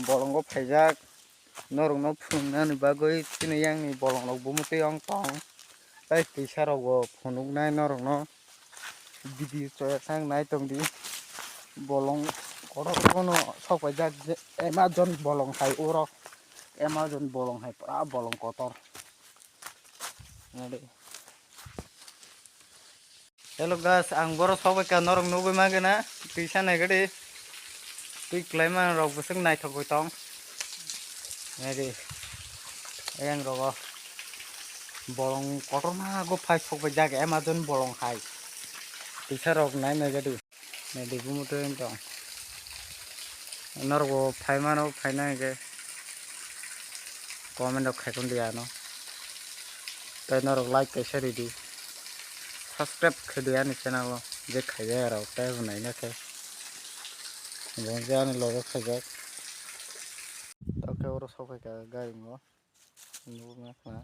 bolong phaijak norok no phunuknani bagui tini yang ni bolong rok bumutui ong tong tei twisa rogo phunuknai norok no video choyak nai tongdi bolong kono sokpaijak Amazon bolong hai urok Amazon bolong hai pura bolong kotor. Hello guys, ang borok sokpaika norok nugui magana twisa nai gadi tui klaima rok busuk naithokui tong ngadi yang rogo bolong kotorma go phai sokpaijak Amazon bolong hai twisa rok nai gadi ngadi bumutui tong norgo phai mano phaina ge comment rok khaikon dia no tei norok like kaisa ridi subscribe khadia ni channel o je khaiya rok tei bunai na khe bongja ni logo khaijak toke oro sokai ka gai mo nubu ma.